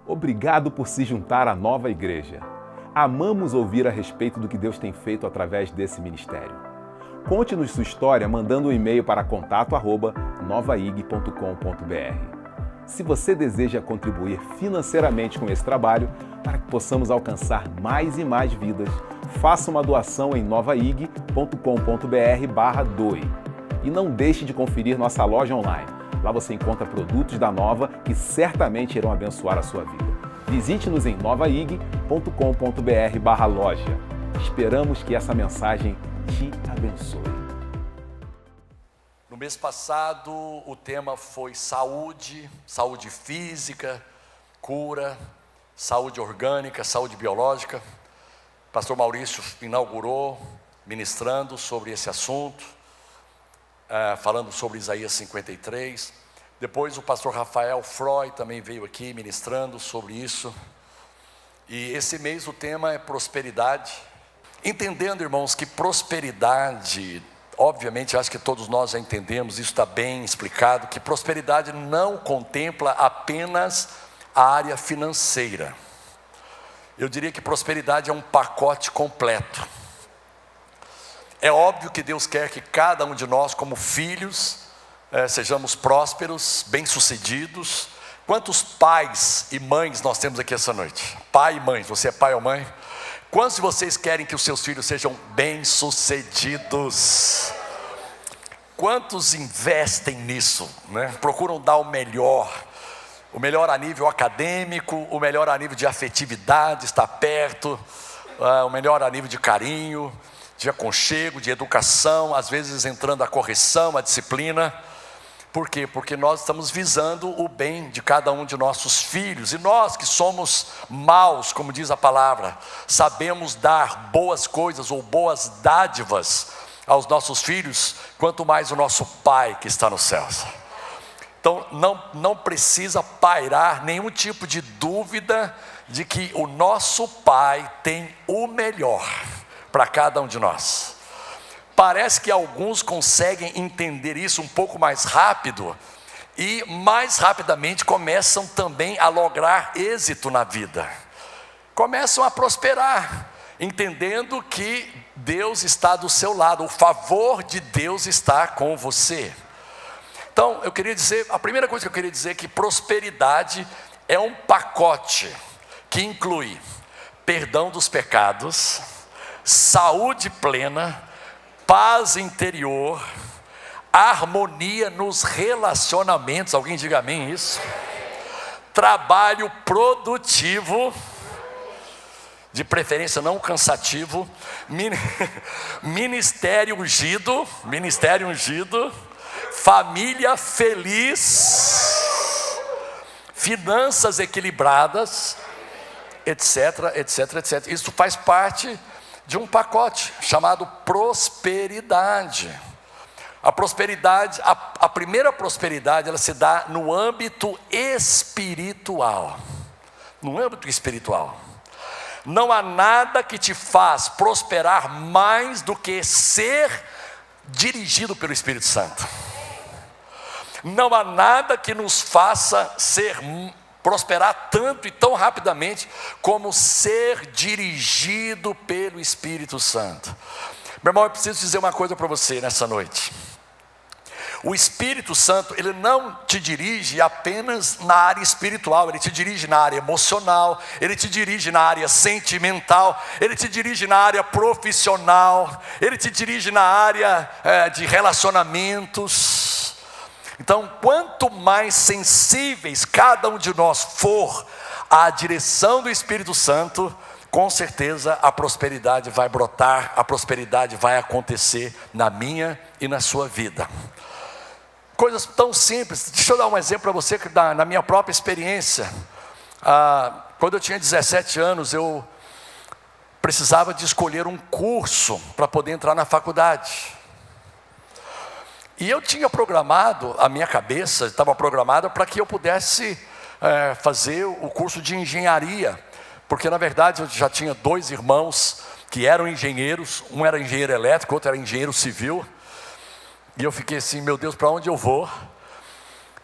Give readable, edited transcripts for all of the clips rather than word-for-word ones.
Obrigado por se juntar à Nova Igreja. Amamos ouvir a respeito do que Deus tem feito através desse ministério. Conte-nos sua história mandando um e-mail para contato@novaig.com.br. Se você deseja contribuir financeiramente com esse trabalho, para que possamos alcançar mais e mais vidas, faça uma doação em novaig.com.br/doe. E não deixe de conferir nossa loja online. Lá você encontra produtos da Nova que certamente irão abençoar a sua vida. Visite-nos em novaig.com.br/loja. Esperamos que essa mensagem te abençoe. No mês passado, o tema foi saúde, saúde física, cura, saúde orgânica, saúde biológica. O pastor Maurício inaugurou, ministrando sobre esse assunto, falando sobre Isaías 53. Depois o pastor Rafael Freud também veio aqui ministrando sobre isso. E esse mês o tema é prosperidade. Entendendo, irmãos, que prosperidade, obviamente, acho que todos nós já entendemos, isso está bem explicado, que prosperidade não contempla apenas a área financeira. Eu diria que prosperidade é um pacote completo. É óbvio que Deus quer que cada um de nós, como filhos, sejamos prósperos, bem-sucedidos. Quantos pais e mães nós temos aqui essa noite? Pai e mãe, você é pai ou mãe? Quantos de vocês querem que os seus filhos sejam bem-sucedidos? Quantos investem nisso, né? Procuram dar o melhor a nível acadêmico, o melhor a nível de afetividade, estar perto, o melhor a nível de carinho, de aconchego, de educação, às vezes entrando a correção, a disciplina. Por quê? Porque nós estamos visando o bem de cada um de nossos filhos. E nós que somos maus, como diz a palavra, sabemos dar boas coisas ou boas dádivas aos nossos filhos, quanto mais o nosso Pai que está nos céus. Então não precisa pairar nenhum tipo de dúvida de que o nosso Pai tem o melhor para cada um de nós. Parece que alguns conseguem entender isso um pouco mais rápido e mais rapidamente começam também a lograr êxito na vida. Começam a prosperar, entendendo que Deus está do seu lado, o favor de Deus está com você. Então, a primeira coisa que eu queria dizer é que prosperidade é um pacote que inclui perdão dos pecados, saúde plena, paz interior, harmonia nos relacionamentos, alguém diga amém isso? Trabalho produtivo, de preferência não cansativo, ministério ungido, família feliz, finanças equilibradas, etc. Isso faz parte de um pacote chamado prosperidade. A prosperidade, a primeira prosperidade, ela se dá no âmbito espiritual. No âmbito espiritual. Não há nada que te faz prosperar mais do que ser dirigido pelo Espírito Santo. Não há nada que nos faça prosperar tanto e tão rapidamente como ser dirigido pelo Espírito Santo. Meu irmão, eu preciso dizer uma coisa para você nessa noite. O Espírito Santo, ele não te dirige apenas na área espiritual, ele te dirige na área emocional, ele te dirige na área sentimental, ele te dirige na área profissional, ele te dirige na área de relacionamentos. Então, quanto mais sensíveis cada um de nós for à direção do Espírito Santo, com certeza a prosperidade vai brotar, a prosperidade vai acontecer na minha e na sua vida. Coisas tão simples. Deixa eu dar um exemplo para você que na minha própria experiência. Quando eu tinha 17 anos, eu precisava de escolher um curso para poder entrar na faculdade. E eu tinha programado, a minha cabeça estava programada para que eu pudesse fazer o curso de engenharia. Porque na verdade eu já tinha 2 irmãos que eram engenheiros. Um era engenheiro elétrico, outro era engenheiro civil. E eu fiquei assim, meu Deus, para onde eu vou?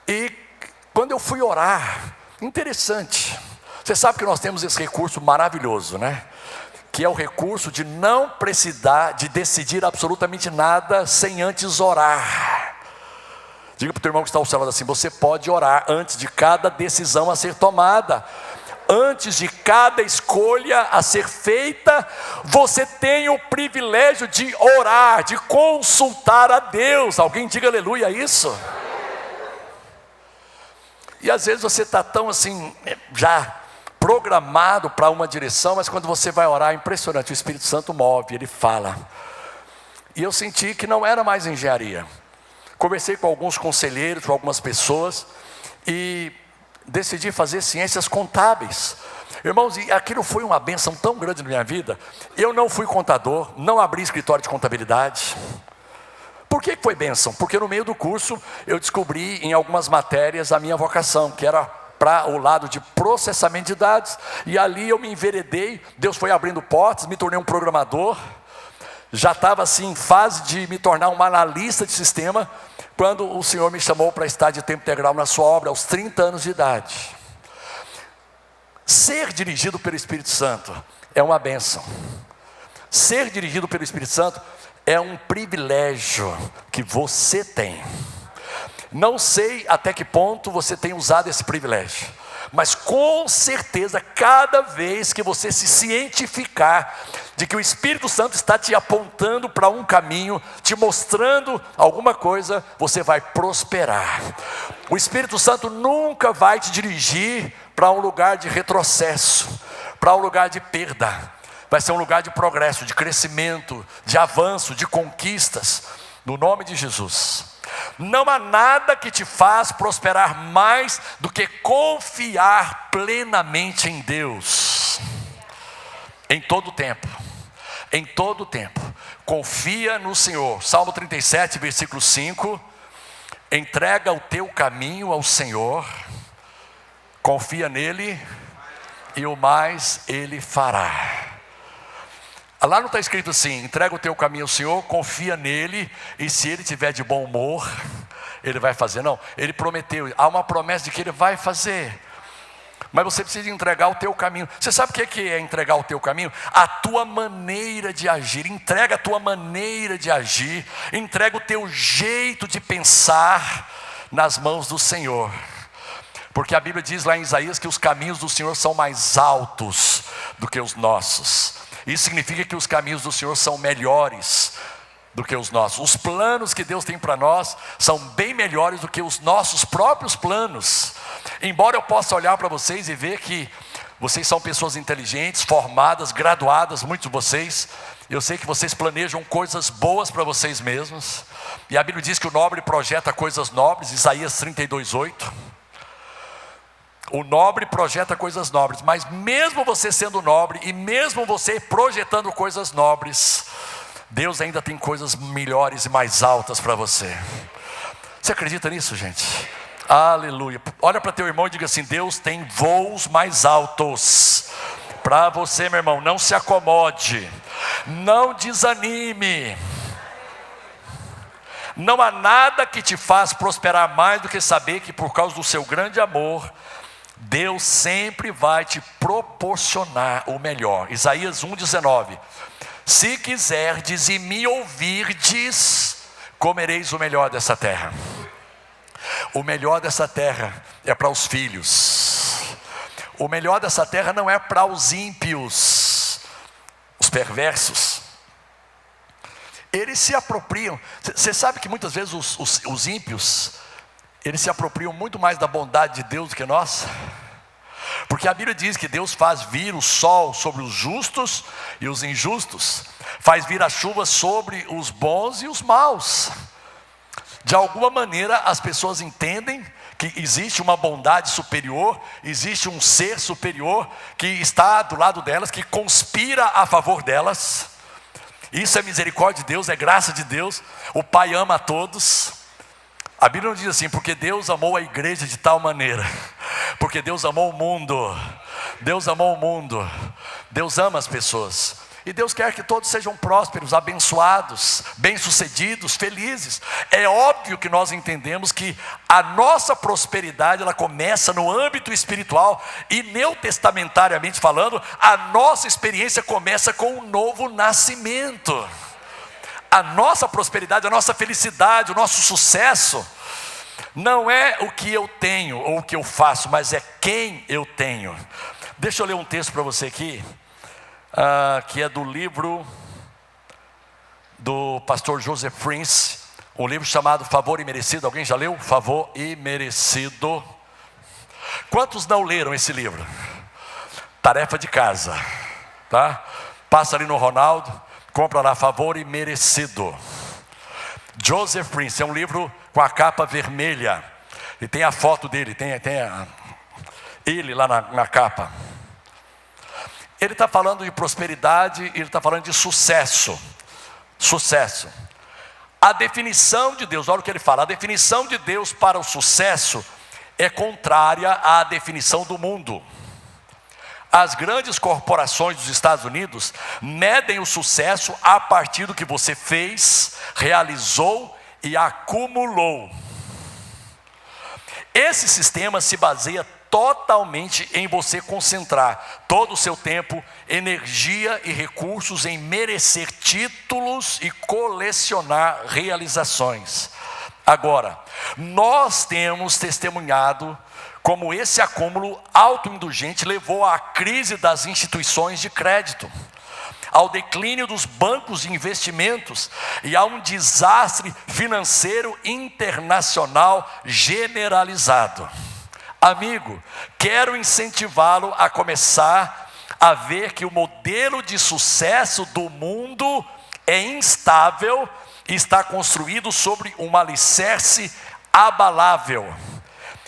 E quando eu fui orar, interessante, Você sabe que nós temos esse recurso maravilhoso, né? Que é o recurso de não precisar de decidir absolutamente nada sem antes orar. Diga para o teu irmão que está ao seu lado assim: você pode orar antes de cada decisão a ser tomada. Antes de cada escolha a ser feita, você tem o privilégio de orar, de consultar a Deus. Alguém diga aleluia a isso? E às vezes você está tão assim, já programado para uma direção, mas quando você vai orar, é impressionante, o Espírito Santo move, ele fala. E eu senti que não era mais engenharia. Conversei com alguns conselheiros, com algumas pessoas, e decidi fazer ciências contábeis. Irmãos, e aquilo foi uma bênção tão grande na minha vida. Eu não fui contador, não abri escritório de contabilidade. Por que foi bênção? Porque no meio do curso eu descobri em algumas matérias a minha vocação, que era para o lado de processamento de dados. E ali eu me enveredei, Deus foi abrindo portas, me tornei um programador. Já estava assim em fase de me tornar um analista de sistema, quando o Senhor me chamou para estar de tempo integral na sua obra, aos 30 anos de idade. Ser dirigido pelo Espírito Santo é uma bênção. Ser dirigido pelo Espírito Santo é um privilégio que você tem. Não sei até que ponto você tem usado esse privilégio, mas com certeza, cada vez que você se cientificar de que o Espírito Santo está te apontando para um caminho, te mostrando alguma coisa, você vai prosperar. O Espírito Santo nunca vai te dirigir para um lugar de retrocesso, para um lugar de perda. Vai ser um lugar de progresso, de crescimento, de avanço, de conquistas, no nome de Jesus. Não há nada que te faz prosperar mais do que confiar plenamente em Deus. Em todo tempo, em todo tempo, confia no Senhor. Salmo 37, versículo 5, entrega o teu caminho ao Senhor, confia nele e o mais ele fará. Lá não está escrito assim: entrega o teu caminho ao Senhor, confia nele, e se ele tiver de bom humor, ele vai fazer. Não, ele prometeu, há uma promessa de que ele vai fazer. Mas você precisa entregar o teu caminho. Você sabe o que é entregar o teu caminho? A tua maneira de agir. Entrega a tua maneira de agir, entrega o teu jeito de pensar nas mãos do Senhor. Porque a Bíblia diz lá em Isaías que os caminhos do Senhor são mais altos do que os nossos. Isso significa que os caminhos do Senhor são melhores do que os nossos. Os planos que Deus tem para nós são bem melhores do que os nossos próprios planos. Embora eu possa olhar para vocês e ver que vocês são pessoas inteligentes, formadas, graduadas, muitos de vocês, eu sei que vocês planejam coisas boas para vocês mesmos. E a Bíblia diz que o nobre projeta coisas nobres, Isaías 32:8. O nobre projeta coisas nobres, mas mesmo você sendo nobre e mesmo você projetando coisas nobres, Deus ainda tem coisas melhores e mais altas para você. Você acredita nisso, gente? Aleluia. Olha para teu irmão e diga assim: Deus tem voos mais altos para você, meu irmão. Não se acomode, não desanime. Não há nada que te faz prosperar mais do que saber que por causa do seu grande amor, Deus sempre vai te proporcionar o melhor. Isaías 1:19. Se quiserdes e me ouvirdes, comereis o melhor dessa terra. O melhor dessa terra é para os filhos. O melhor dessa terra não é para os ímpios, os perversos. Eles se apropriam. Você sabe que muitas vezes os ímpios, eles se apropriam muito mais da bondade de Deus do que nós. Porque a Bíblia diz que Deus faz vir o sol sobre os justos e os injustos, faz vir a chuva sobre os bons e os maus. De alguma maneira as pessoas entendem que existe uma bondade superior, existe um ser superior que está do lado delas, que conspira a favor delas. Isso é misericórdia de Deus, é graça de Deus. O Pai ama a todos. A Bíblia não diz assim: porque Deus amou a igreja de tal maneira, porque Deus amou o mundo. Deus amou o mundo. Deus ama as pessoas. E Deus quer que todos sejam prósperos, abençoados, bem-sucedidos, felizes. É óbvio que nós entendemos que a nossa prosperidade, ela começa no âmbito espiritual. E neotestamentariamente falando, a nossa experiência começa com um novo nascimento. A nossa prosperidade, a nossa felicidade, o nosso sucesso, não é o que eu tenho ou o que eu faço, mas é quem eu tenho. Deixa eu ler um texto para você aqui. Que é do livro do pastor Joseph Prince, um livro chamado Favor Imerecido. Alguém já leu? Favor Imerecido. Quantos não leram esse livro? Tarefa de casa, tá? Passa ali no Ronaldo, compra lá, Favor Imerecido. Joseph Prince, é um livro com a capa vermelha, e tem a foto dele, tem ele lá na capa. Ele está falando de prosperidade, ele está falando de sucesso. Sucesso. A definição de Deus, olha o que ele fala, a definição de Deus para o sucesso é contrária à definição do mundo. As grandes corporações dos Estados Unidos medem o sucesso a partir do que você fez, realizou e acumulou. Esse sistema se baseia totalmente em você concentrar todo o seu tempo, energia e recursos em merecer títulos e colecionar realizações. Agora, nós temos testemunhado como esse acúmulo autoindulgente levou à crise das instituições de crédito, ao declínio dos bancos de investimentos e a um desastre financeiro internacional generalizado. Amigo, quero incentivá-lo a começar a ver que o modelo de sucesso do mundo é instável e está construído sobre um alicerce abalável.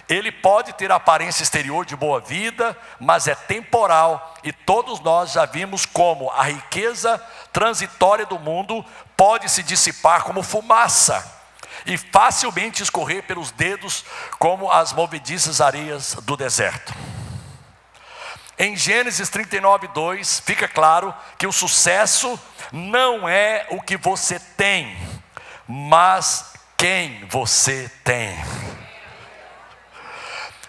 Ele pode ter aparência exterior de boa vida, mas é temporal, e todos nós já vimos como a riqueza transitória do mundo pode se dissipar como fumaça e facilmente escorrer pelos dedos como as movediças areias do deserto. Em Gênesis 39:2 fica claro que o sucesso não é o que você tem, mas quem você tem.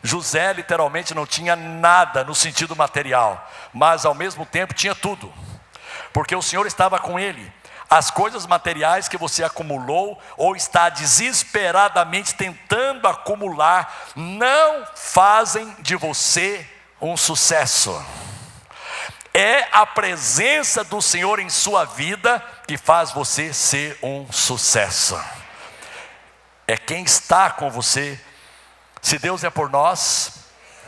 José literalmente não tinha nada no sentido material, mas ao mesmo tempo tinha tudo, porque o Senhor estava com ele. As coisas materiais que você acumulou ou está desesperadamente tentando acumular não fazem de você um sucesso. É a presença do Senhor em sua vida que faz você ser um sucesso. É quem está com você. Se Deus é por nós,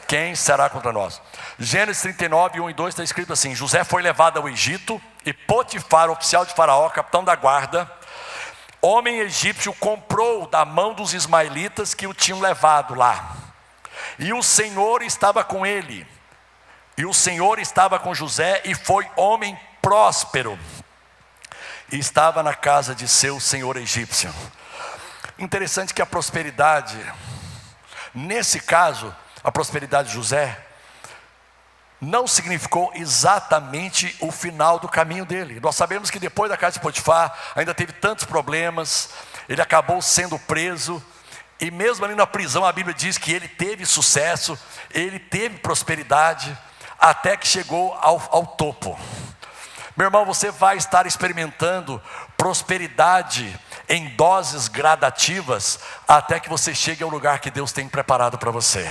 quem será contra nós? Gênesis 39, 1 e 2 está escrito assim: José foi levado ao Egito, e Potifar, oficial de Faraó, capitão da guarda, homem egípcio, comprou da mão dos ismaelitas que o tinham levado lá. E o Senhor estava com ele, e o Senhor estava com José, e foi homem próspero, e estava na casa de seu senhor egípcio. Interessante que a prosperidade, nesse caso, a prosperidade de José, não significou exatamente o final do caminho dele. Nós sabemos que depois da casa de Potifar, ainda teve tantos problemas, ele acabou sendo preso, e mesmo ali na prisão a Bíblia diz que ele teve sucesso, ele teve prosperidade, até que chegou ao topo. Meu irmão, você vai estar experimentando prosperidade em doses gradativas, até que você chegue ao lugar que Deus tem preparado para você.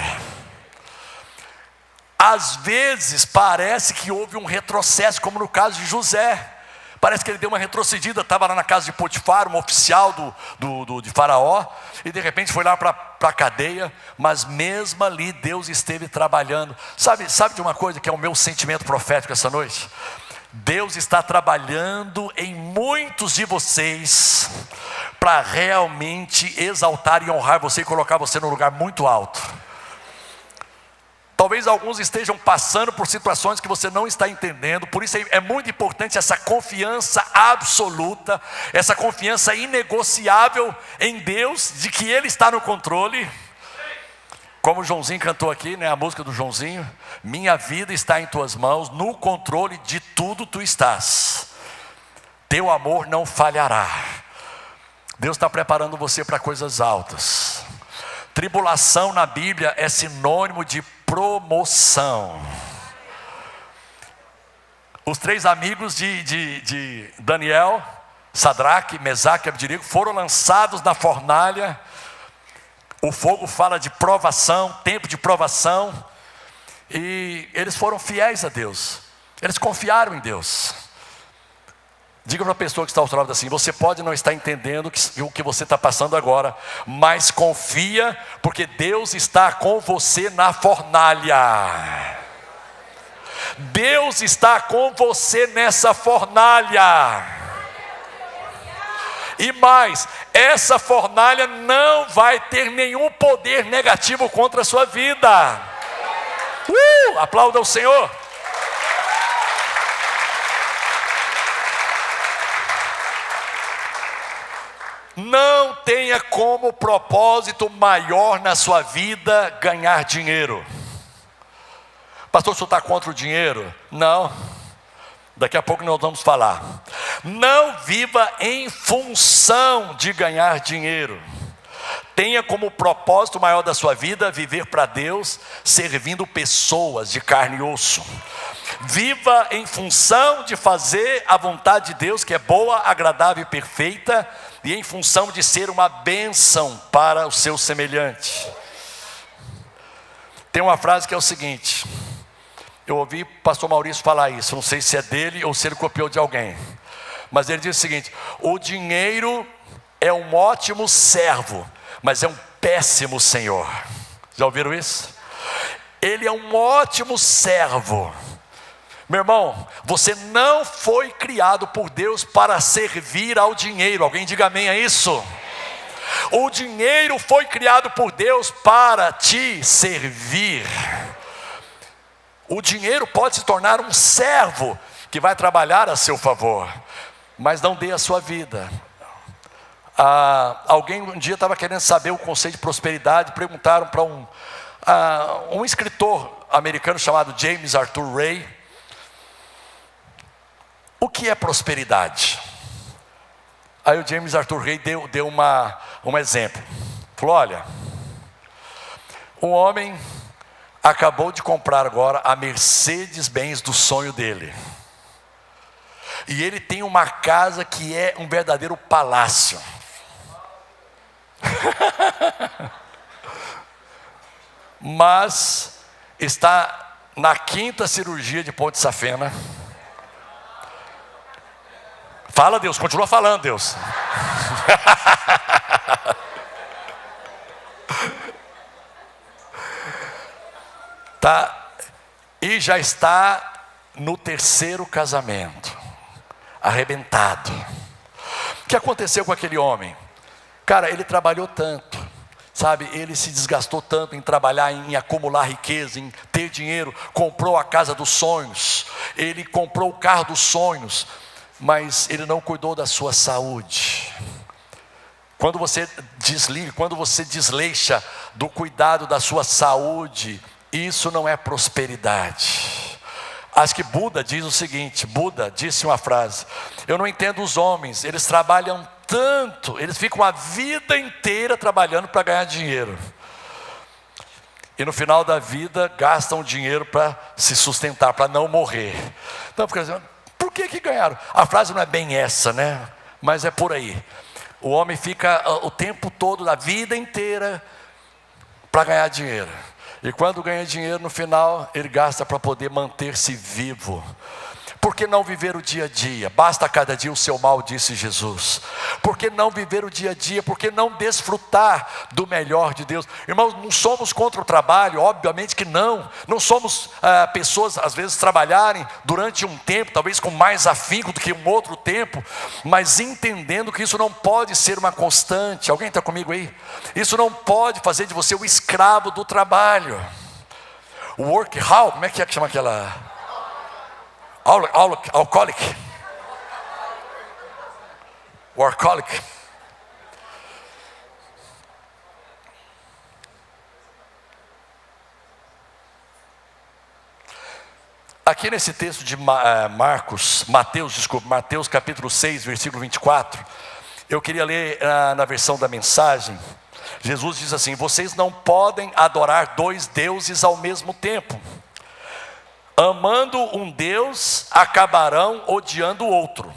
Às vezes parece que houve um retrocesso, como no caso de José. Parece que ele deu uma retrocedida, estava lá na casa de Potifar, um oficial de Faraó, e de repente foi lá para a cadeia, mas mesmo ali Deus esteve trabalhando. Sabe de uma coisa que é o meu sentimento profético essa noite? Deus está trabalhando em muitos de vocês, para realmente exaltar e honrar você e colocar você num lugar muito alto. Talvez alguns estejam passando por situações que você não está entendendo, por isso é muito importante essa confiança absoluta, essa confiança inegociável em Deus, de que Ele está no controle. Como o Joãozinho cantou aqui, né, a música do Joãozinho, minha vida está em tuas mãos, no controle de tudo tu estás. Teu amor não falhará. Deus está preparando você para coisas altas. Tribulação na Bíblia é sinônimo de promoção. Os 3 amigos de Daniel, Sadraque, Mesaque e Abdinego, foram lançados na fornalha. O fogo fala de provação, tempo de provação. E eles foram fiéis a Deus. Eles confiaram em Deus. Diga para a pessoa que está ao seu lado assim: você pode não estar entendendo o que você está passando agora, mas confia, porque Deus está com você na fornalha. Deus está com você nessa fornalha. E mais, essa fornalha não vai ter nenhum poder negativo contra a sua vida. Aplauda o Senhor. Não tenha como propósito maior na sua vida ganhar dinheiro. Pastor, o senhor está contra o dinheiro? Não. Daqui a pouco nós vamos falar. Não viva em função de ganhar dinheiro. Tenha como propósito maior da sua vida viver para Deus, servindo pessoas de carne e osso. Viva em função de fazer a vontade de Deus, que é boa, agradável e perfeita, e em função de ser uma bênção para o seu semelhante. Tem uma frase que é o seguinte, eu ouvi o pastor Maurício falar isso, não sei se é dele ou se ele copiou de alguém, mas ele diz o seguinte: o dinheiro é um ótimo servo, mas é um péssimo senhor. Já ouviram isso? Ele é um ótimo servo. Meu irmão, você não foi criado por Deus para servir ao dinheiro. Alguém diga amém a isso? O dinheiro foi criado por Deus para te servir. O dinheiro pode se tornar um servo que vai trabalhar a seu favor, mas não dê a sua vida. Alguém um dia estava querendo saber o conceito de prosperidade. Perguntaram para um escritor americano chamado James Arthur Ray: o que é prosperidade? Aí o James Arthur Ray deu um exemplo. Falou: olha, um homem acabou de comprar agora a Mercedes-Benz do sonho dele. E ele tem uma casa que é um verdadeiro palácio. Mas está na 5ª cirurgia de ponte safena. Fala, Deus, continua falando, Deus. Tá, e já está no 3º casamento, arrebentado. O que aconteceu com aquele homem? Cara, ele trabalhou tanto, sabe, ele se desgastou tanto em trabalhar, em acumular riqueza, em ter dinheiro, comprou a casa dos sonhos, ele comprou o carro dos sonhos, mas ele não cuidou da sua saúde. Quando você desliga, quando você desleixa do cuidado da sua saúde, isso não é prosperidade. Acho que Buda diz o seguinte, Buda disse uma frase: eu não entendo os homens, eles trabalham tanto, eles ficam a vida inteira trabalhando para ganhar dinheiro, e no final da vida gastam dinheiro para se sustentar, para não morrer. Então fica dizendo, por que ganharam? A frase não é bem essa, né? Mas é por aí. O homem fica o tempo todo, a vida inteira, para ganhar dinheiro. E quando ganha dinheiro, no final, ele gasta para poder manter-se vivo. Por que não viver o dia a dia? Basta cada dia o seu mal, disse Jesus. Por que não viver o dia a dia? Por que não desfrutar do melhor de Deus? Irmãos, não somos contra o trabalho, obviamente que não. Não somos pessoas, às vezes, trabalharem durante um tempo, talvez com mais afinco do que um outro tempo, mas entendendo que isso não pode ser uma constante. Alguém está comigo aí? Isso não pode fazer de você o escravo do trabalho. O workaholic, como é que chama aquela... Alcoholic. Workaholic. Aqui nesse texto de Mateus capítulo 6, versículo 24, eu queria ler na versão da mensagem. Jesus diz assim: vocês não podem adorar dois deuses ao mesmo tempo. Amando um Deus, acabarão odiando o outro.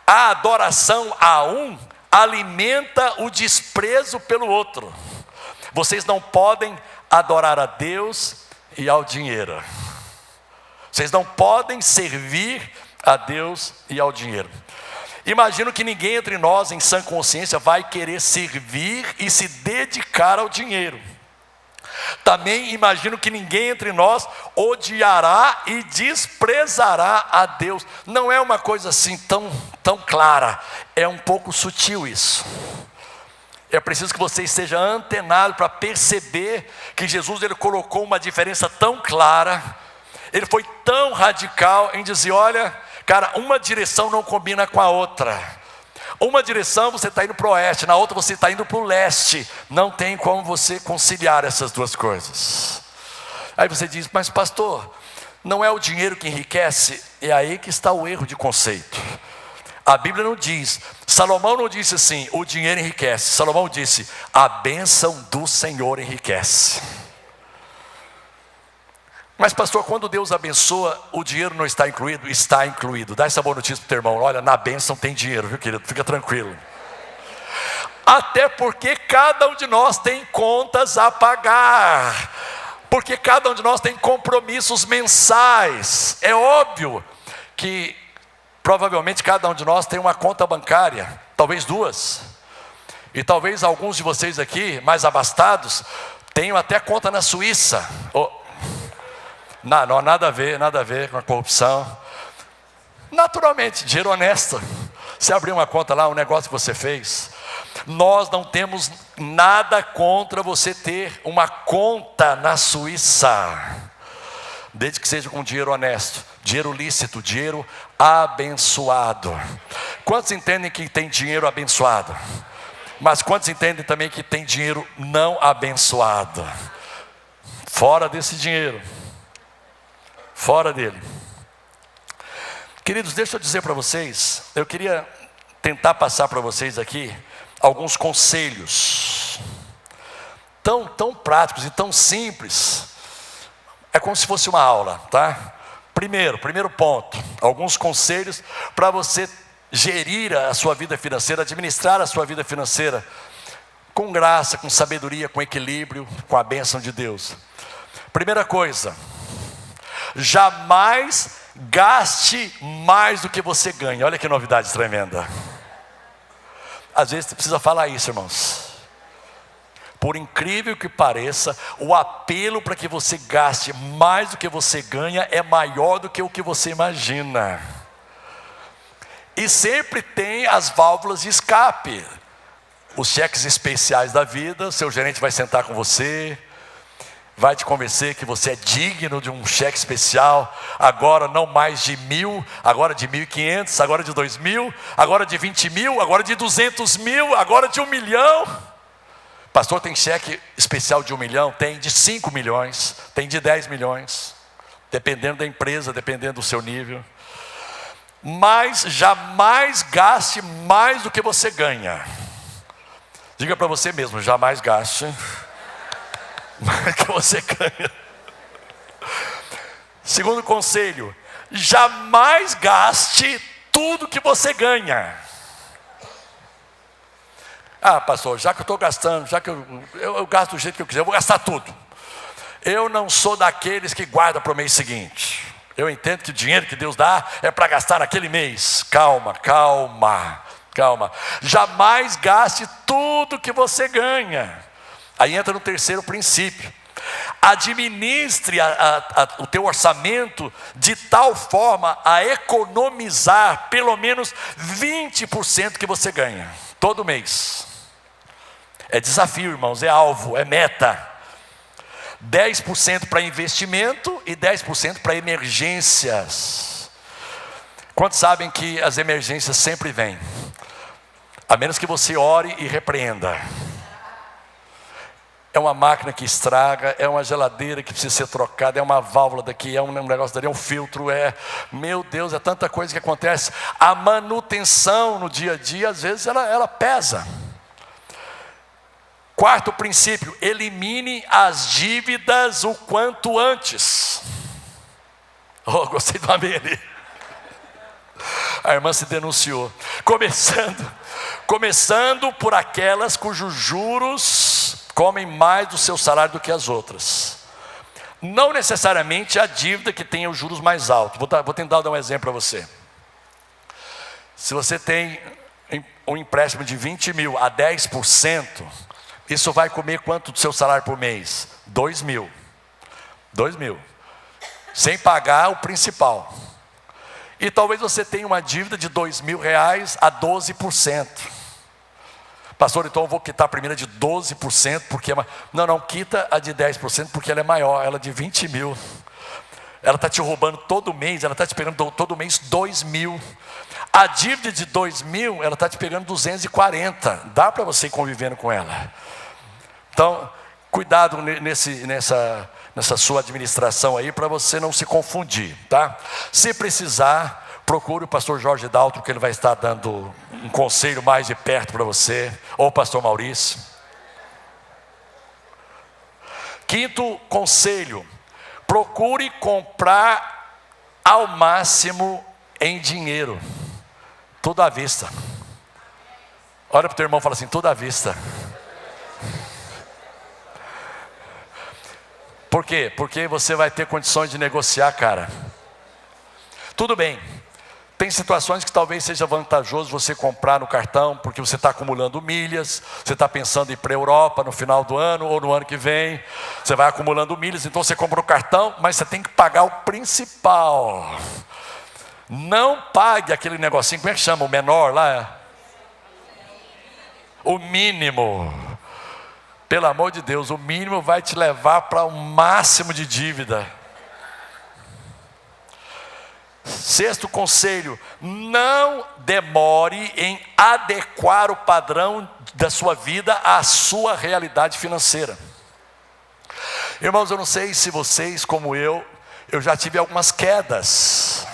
A adoração a um alimenta o desprezo pelo outro. Vocês não podem adorar a Deus e ao dinheiro. Vocês não podem servir a Deus e ao dinheiro. Imagino que ninguém entre nós, em sã consciência, vai querer servir e se dedicar ao dinheiro. Também imagino que ninguém entre nós odiará e desprezará a Deus. Não é uma coisa assim tão clara, é um pouco sutil isso. É preciso que você esteja antenado para perceber que Jesus ele colocou uma diferença tão clara. Ele foi tão radical em dizer: olha, cara, uma direção não combina com a outra. Uma direção você está indo para o oeste, na outra você está indo para o leste. Não tem como você conciliar essas duas coisas. Aí você diz: mas pastor, não é o dinheiro que enriquece? É aí que está o erro de conceito. A Bíblia não diz, Salomão não disse assim: o dinheiro enriquece. Salomão disse: a bênção do Senhor enriquece. Mas pastor, quando Deus abençoa, o dinheiro não está incluído? Está incluído. Dá essa boa notícia para o teu irmão: olha, na bênção tem dinheiro, viu querido? Fica tranquilo. Até porque cada um de nós tem contas a pagar. Porque cada um de nós tem compromissos mensais. É óbvio que provavelmente cada um de nós tem uma conta bancária, talvez duas. E talvez alguns de vocês aqui, mais abastados, tenham até conta na Suíça. Não, nada a ver com a corrupção. Naturalmente, dinheiro honesto. Você abriu uma conta lá, um negócio que você fez. Nós não temos nada contra você ter uma conta na Suíça, desde que seja com dinheiro honesto, dinheiro lícito, dinheiro abençoado. Quantos entendem que tem dinheiro abençoado? Mas quantos entendem também que tem dinheiro não abençoado? Fora desse dinheiro. Fora dele. Queridos, deixa eu dizer para vocês, eu queria tentar passar para vocês aqui alguns conselhos tão práticos e tão simples. É como se fosse uma aula, tá? Primeiro ponto, alguns conselhos para você gerir a sua vida financeira, administrar a sua vida financeira com graça, com sabedoria, com equilíbrio, com a bênção de Deus. Primeira coisa: jamais gaste mais do que você ganha. Olha que novidade tremenda. Às vezes você precisa falar isso, irmãos. Por incrível que pareça, o apelo para que você gaste mais do que você ganha é maior do que o que você imagina. E sempre tem as válvulas de escape. Os cheques especiais da vida, seu gerente vai sentar com você, vai te convencer que você é digno de um cheque especial, agora não mais de 1.000, agora de 1.500, agora de 2.000, agora de 20 mil, agora de 200 mil, agora de 1 milhão. Pastor, tem cheque especial de 1 milhão? Tem de 5 milhões, tem de 10 milhões, dependendo da empresa, dependendo do seu nível. Mas jamais gaste mais do que você ganha. Diga para você mesmo: jamais gaste que você ganha. Segundo conselho: jamais gaste tudo que você ganha. Ah, pastor, já que eu estou gastando, já que eu gasto do jeito que eu quiser, eu vou gastar tudo. Eu não sou daqueles que guardam para o mês seguinte. Eu entendo que o dinheiro que Deus dá é para gastar naquele mês. Calma. Jamais gaste tudo que você ganha. Aí entra no terceiro princípio: administre o teu orçamento de tal forma a economizar pelo menos 20% que você ganha, todo mês. É desafio, irmãos, é alvo, é meta. 10% para investimento e 10% para emergências. Quantos sabem que as emergências sempre vêm? A menos que você ore e repreenda. é uma máquina que estraga, é uma geladeira que precisa ser trocada, é uma válvula daqui, é um negócio dali, é um filtro, meu Deus, é tanta coisa que acontece. A manutenção no dia a dia, às vezes, ela pesa. Quarto princípio, elimine as dívidas o quanto antes. Oh, gostei do amém ali. A irmã se denunciou. Começando por aquelas cujos juros comem mais do seu salário do que as outras. Não necessariamente a dívida que tenha os juros mais altos. Vou tentar dar um exemplo para você. Se você tem um empréstimo de 20 mil a 10%, isso vai comer quanto do seu salário por mês? 2 mil. 2 mil. Sem pagar o principal. E talvez você tenha uma dívida de 2 mil reais a 12%. Pastor, então eu vou quitar a primeira de 12%, porque é não, quita a de 10%, porque ela é maior, ela é de 20 mil. Ela está te roubando todo mês, ela está te pegando todo mês 2 mil. A dívida de 2 mil, ela está te pegando 240. Dá para você ir convivendo com ela. Então, cuidado nessa sua administração aí, para você não se confundir, tá? Se precisar, procure o pastor Jorge Daltro, que ele vai estar dando um conselho mais de perto para você, ou o pastor Maurício. Quinto conselho, procure comprar ao máximo em dinheiro, tudo à vista. Olha para o teu irmão e fala assim, tudo à vista. Por quê? Porque você vai ter condições de negociar, cara. Tudo bem. Tem situações que talvez seja vantajoso você comprar no cartão, porque você está acumulando milhas, você está pensando em ir para a Europa no final do ano ou no ano que vem, você vai acumulando milhas, então você compra o cartão, mas você tem que pagar o principal. Não pague aquele negocinho, como é que chama, o menor lá? O mínimo. Pelo amor de Deus, o mínimo vai te levar para o máximo de dívida. Sexto conselho, não demore em adequar o padrão da sua vida à sua realidade financeira. Irmãos, eu não sei se vocês, como eu já tive algumas quedas.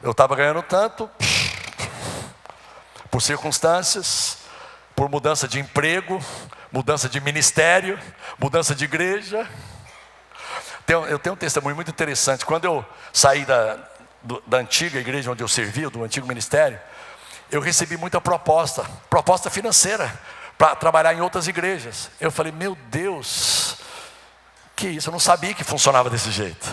Eu estava ganhando tanto, por circunstâncias, por mudança de emprego, mudança de ministério, mudança de igreja. Eu tenho um testemunho muito interessante. Quando eu saí da antiga igreja onde eu servia, do antigo ministério, eu recebi muita proposta financeira, para trabalhar em outras igrejas. Eu falei, meu Deus, que isso, eu não sabia que funcionava desse jeito.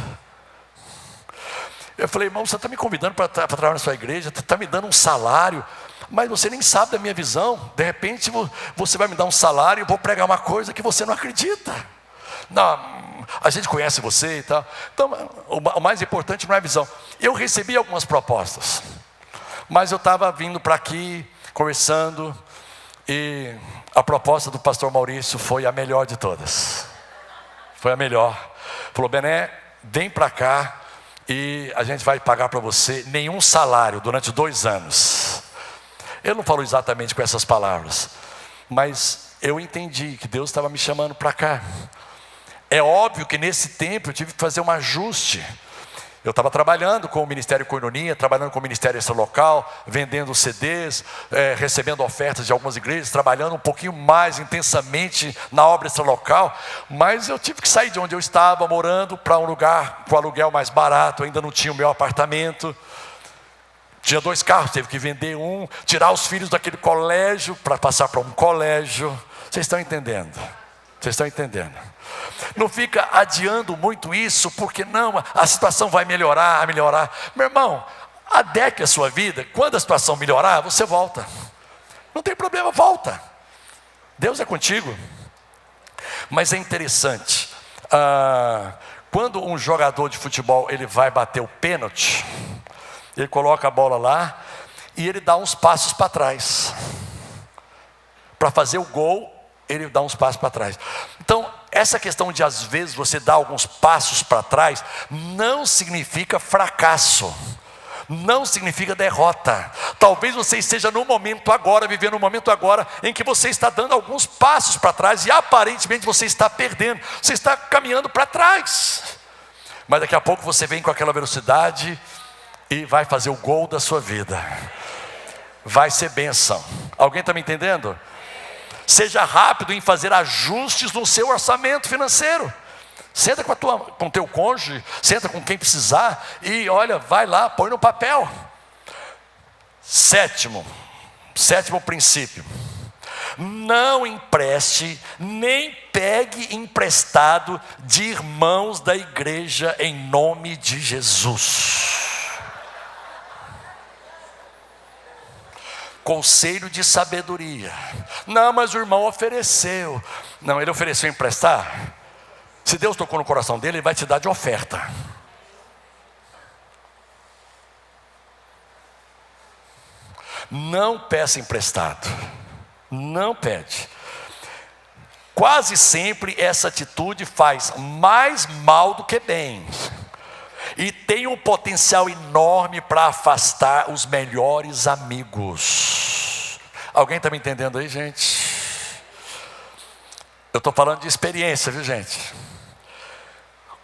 Eu falei, irmão, você está me convidando para trabalhar na sua igreja, está me dando um salário, mas você nem sabe da minha visão. De repente você vai me dar um salário e eu vou pregar uma coisa que você não acredita. Não, a gente conhece você e tal. Então, o mais importante não é a visão. Eu recebi algumas propostas, mas eu estava vindo para aqui, conversando, e a proposta do pastor Maurício foi a melhor de todas. Foi a melhor. Falou, Bené, vem para cá e a gente vai pagar para você nenhum salário durante 2 anos. Ele não falou exatamente com essas palavras, mas eu entendi que Deus estava me chamando para cá. É óbvio que nesse tempo eu tive que fazer um ajuste. Eu estava trabalhando com o Ministério Koinonia, trabalhando com o Ministério Extralocal, vendendo CDs, recebendo ofertas de algumas igrejas, trabalhando um pouquinho mais intensamente na obra extralocal, mas eu tive que sair de onde eu estava, morando para um lugar com aluguel mais barato, ainda não tinha o meu apartamento. Tinha 2 carros, teve que vender um, tirar os filhos daquele colégio para passar para um colégio. Vocês estão entendendo? Vocês estão entendendo? Não fica adiando muito isso, porque não, a situação vai melhorar. Meu irmão, adeque a sua vida. Quando a situação melhorar, você volta. Não tem problema, volta. Deus é contigo. Mas é interessante, quando um jogador de futebol ele vai bater o pênalti, ele coloca a bola lá e ele dá uns passos para trás. Para fazer o gol, ele dá uns passos para trás. Então, essa questão de às vezes você dar alguns passos para trás não significa fracasso. não significa derrota. Talvez você esteja no momento agora, vivendo um momento agora, em que você está dando alguns passos para trás, e aparentemente você está perdendo, você está caminhando para trás. Mas daqui a pouco você vem com aquela velocidade e vai fazer o gol da sua vida. Vai ser bênção. Alguém está me entendendo? Seja rápido em fazer ajustes no seu orçamento financeiro. Senta com o teu cônjuge, senta com quem precisar e olha, vai lá, põe no papel. Sétimo princípio: não empreste nem pegue emprestado de irmãos da igreja em nome de Jesus. Conselho de sabedoria. Não, mas o irmão ofereceu. Não, ele ofereceu emprestar. Se Deus tocou no coração dele, ele vai te dar de oferta. Não peça emprestado. Não pede. Quase sempre essa atitude faz mais mal do que bem. E tem um potencial enorme para afastar os melhores amigos. Alguém está me entendendo aí, gente? Eu estou falando de experiência, viu, gente?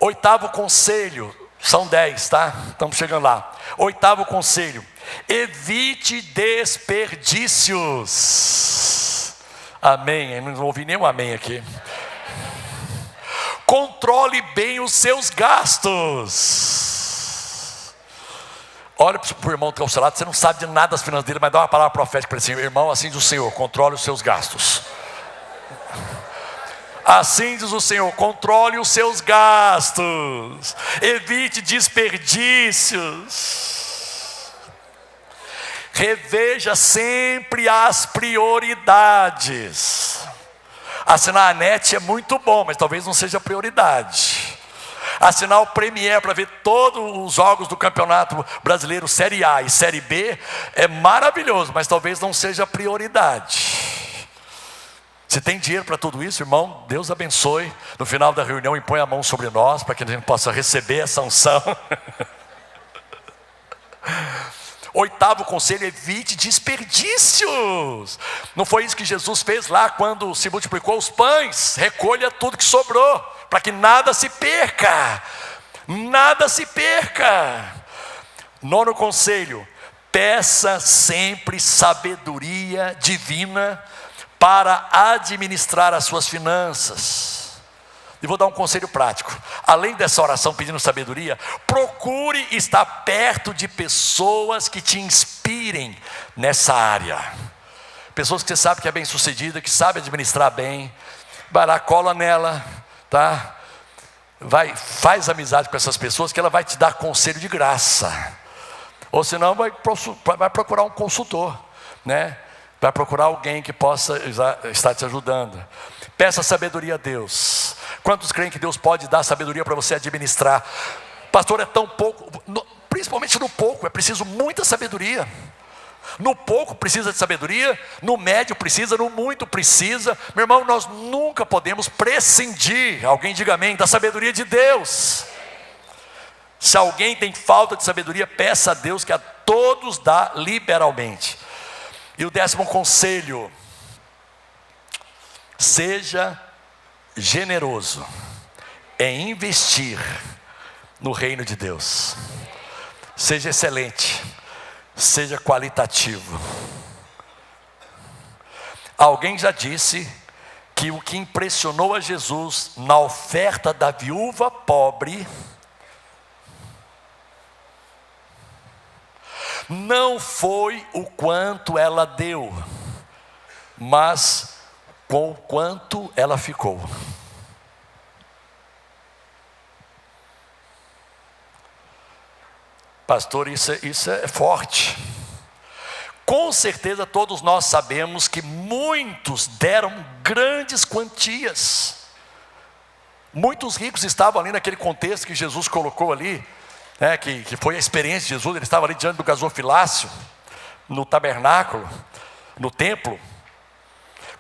8º conselho, são 10, tá? Estamos chegando lá. 8º conselho: evite desperdícios. Amém? Eu não ouvi nenhum amém aqui. Controle bem os seus gastos. Olha para o irmão que está ao seu lado, você não sabe de nada das finanças dele, mas dá uma palavra profética para ele assim: irmão, assim diz o Senhor, controle os seus gastos. Assim diz o Senhor, controle os seus gastos, evite desperdícios, reveja sempre as prioridades. Assinar a NET é muito bom, mas talvez não seja prioridade. Assinar o Premier para ver todos os jogos do Campeonato Brasileiro Série A e Série B é maravilhoso, mas talvez não seja prioridade. Se tem dinheiro para tudo isso, irmão, Deus abençoe. No final da reunião, impõe a mão sobre nós, para que a gente possa receber essa unção. 8º conselho: evite desperdícios. Não foi isso que Jesus fez lá quando se multiplicou os pães? Recolha tudo que sobrou, para que nada se perca. Nada se perca. 9º conselho: peça sempre sabedoria divina para administrar as suas finanças. E vou dar um conselho prático. Além dessa oração pedindo sabedoria, procure estar perto de pessoas que te inspirem nessa área. Pessoas que você sabe que é bem sucedida, que sabe administrar bem. Vai lá, cola nela, tá? Faz amizade com essas pessoas, que ela vai te dar conselho de graça. Ou senão vai procurar um consultor, né? Vai procurar alguém que possa estar te ajudando. Peça sabedoria a Deus. Quantos creem que Deus pode dar sabedoria para você administrar? Pastor, é tão pouco. Principalmente no pouco, é preciso muita sabedoria. No pouco precisa de sabedoria, no médio precisa, no muito precisa. Meu irmão, nós nunca podemos prescindir, alguém diga amém, da sabedoria de Deus. Se alguém tem falta de sabedoria, peça a Deus, que a todos dá liberalmente. E o 10º conselho: seja generoso em investir no reino de Deus. Seja excelente, seja qualitativo. Alguém já disse que o que impressionou a Jesus na oferta da viúva pobre não foi o quanto ela deu, mas com o quanto ela ficou. Pastor, isso é forte. Com certeza todos nós sabemos que muitos deram grandes quantias. Muitos ricos estavam ali naquele contexto que Jesus colocou ali, que foi a experiência de Jesus. Ele estava ali diante do gasofilácio, no tabernáculo, no templo.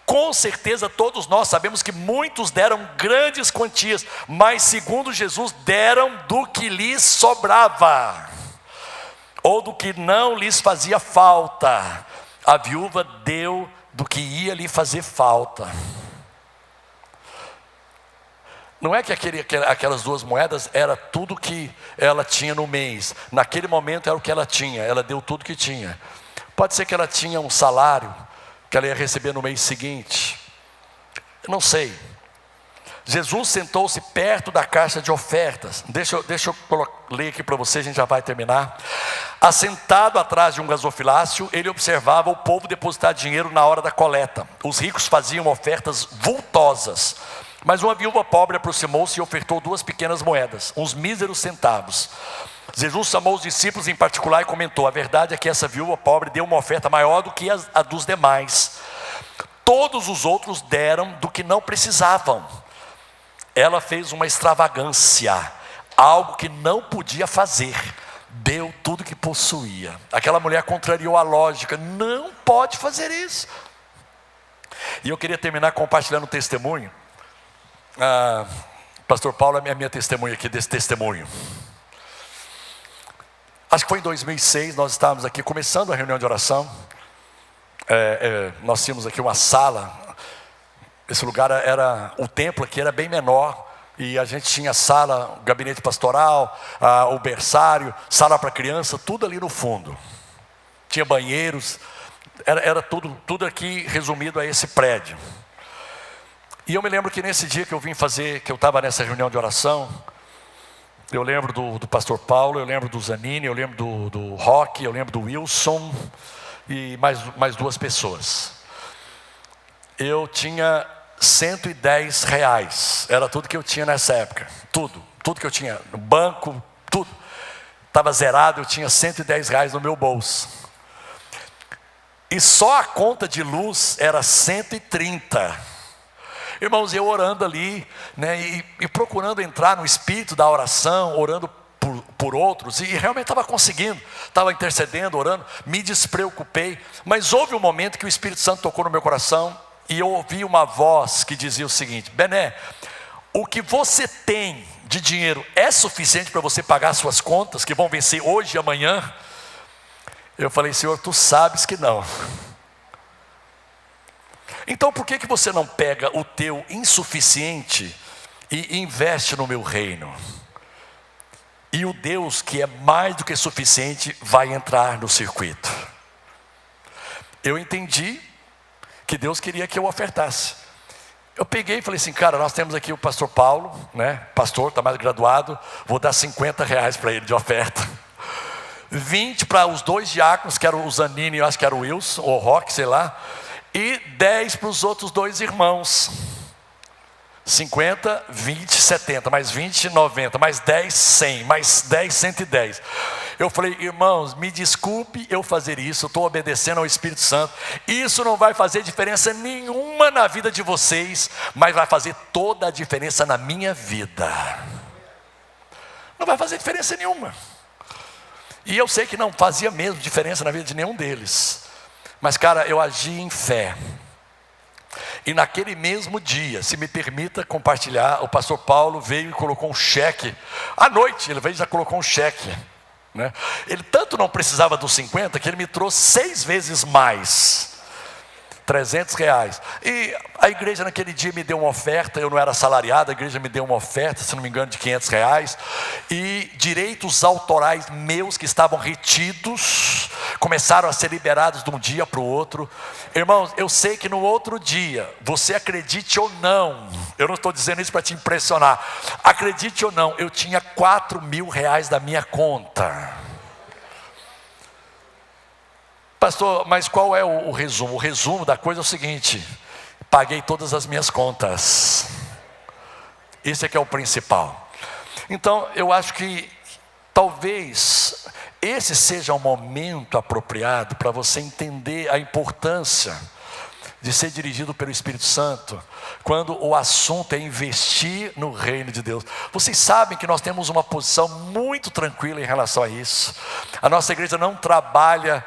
Com certeza todos nós sabemos que muitos deram grandes quantias, mas segundo Jesus, deram do que lhes sobrava. ou do que não lhes fazia falta. A viúva deu do que ia lhe fazer falta. Não é que aquelas 2 moedas era tudo que ela tinha no mês. Naquele momento era o que ela tinha. Ela deu tudo que tinha. Pode ser que ela tinha um salário que ela ia receber no mês seguinte. Eu não sei. Jesus sentou-se perto da caixa de ofertas. Deixa eu ler aqui para você, a gente já vai terminar. Assentado atrás de um gasofilácio, ele observava o povo depositar dinheiro na hora da coleta. Os ricos faziam ofertas vultosas. Mas uma viúva pobre aproximou-se e ofertou 2 pequenas moedas, uns míseros centavos. Jesus chamou os discípulos em particular e comentou: a verdade é que essa viúva pobre deu uma oferta maior do que a dos demais. Todos os outros deram do que não precisavam. Ela fez uma extravagância, algo que não podia fazer. Deu tudo que possuía. Aquela mulher contrariou a lógica: não pode fazer isso. E eu queria terminar compartilhando um testemunho. Pastor Paulo é minha testemunha aqui desse testemunho. Acho que foi em 2006, nós estávamos aqui começando a reunião de oração. Nós tínhamos aqui uma sala. Esse lugar o templo aqui era bem menor. E a gente tinha sala, gabinete pastoral, o berçário, sala para criança, tudo ali no fundo. Tinha banheiros, era tudo aqui resumido a esse prédio. E eu me lembro que nesse dia que eu que eu estava nessa reunião de oração, eu lembro do pastor Paulo, eu lembro do Zanini, eu lembro do Roque, eu lembro do Wilson e mais 2 pessoas. Eu tinha R$110, era tudo que eu tinha nessa época, tudo que eu tinha no banco, tudo, estava zerado, eu tinha R$110 no meu bolso, e só a conta de luz era 130. Irmãos, eu orando ali, né, e procurando entrar no espírito da oração, orando por outros, e realmente estava conseguindo, estava intercedendo, orando, me despreocupei, mas houve um momento que o Espírito Santo tocou no meu coração, e eu ouvi uma voz que dizia o seguinte: Bené, o que você tem de dinheiro é suficiente para você pagar suas contas, que vão vencer hoje e amanhã? Eu falei: Senhor, tu sabes que não. Então por que você não pega o teu insuficiente e investe no meu reino? E o Deus que é mais do que suficiente vai entrar no circuito. Eu entendi que Deus queria que eu ofertasse. Eu peguei e falei assim: cara, nós temos aqui o pastor Paulo, né? Pastor, está mais graduado, vou dar R$50 para ele de oferta. 20 para os 2 diáconos, que eram o Zanini, eu acho que era o Wilson, ou o Roque, sei lá. E 10 para os outros 2 irmãos. 50, 20, 70, mais 20, 90, mais 10, 100, mais 10, 110. Eu falei: irmãos, me desculpe eu fazer isso, eu estou obedecendo ao Espírito Santo. Isso não vai fazer diferença nenhuma na vida de vocês, mas vai fazer toda a diferença na minha vida. Não vai fazer diferença nenhuma. E eu sei que não fazia mesmo diferença na vida de nenhum deles. Mas cara, eu agi em fé. E naquele mesmo dia, se me permita compartilhar, o pastor Paulo veio e colocou um cheque. À noite, ele veio e já colocou um cheque, né? Ele tanto não precisava dos 50, que ele me trouxe 6 vezes mais. R$300. E a igreja naquele dia me deu uma oferta. Eu não era assalariado, a igreja me deu uma oferta, se não me engano, de R$500. E direitos autorais meus que estavam retidos começaram a ser liberados de um dia para o outro. Irmãos, eu sei que no outro dia, você acredite ou não, eu não estou dizendo isso para te impressionar, acredite ou não, eu tinha R$4.000 da minha conta. Pastor, mas qual é o resumo? O resumo da coisa é o seguinte: paguei todas as minhas contas. Esse é que é o principal. Então, eu acho que talvez esse seja um momento apropriado para você entender a importância de ser dirigido pelo Espírito Santo, quando o assunto é investir no reino de Deus. Vocês sabem que nós temos uma posição muito tranquila em relação a isso. A nossa igreja não trabalha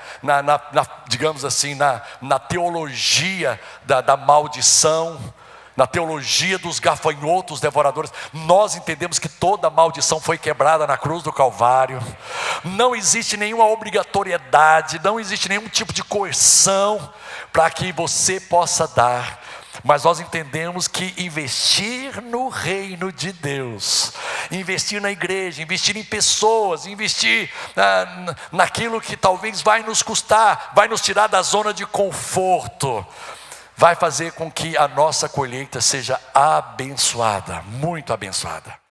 digamos assim, na teologia da maldição, na teologia dos gafanhotos devoradores. Nós entendemos que toda maldição foi quebrada na cruz do Calvário. Não existe nenhuma obrigatoriedade, não existe nenhum tipo de coerção para que você possa dar. Mas nós entendemos que investir no reino de Deus, investir na igreja, investir em pessoas, investir naquilo que talvez vai nos custar, vai nos tirar da zona de conforto, vai fazer com que a nossa colheita seja abençoada, muito abençoada.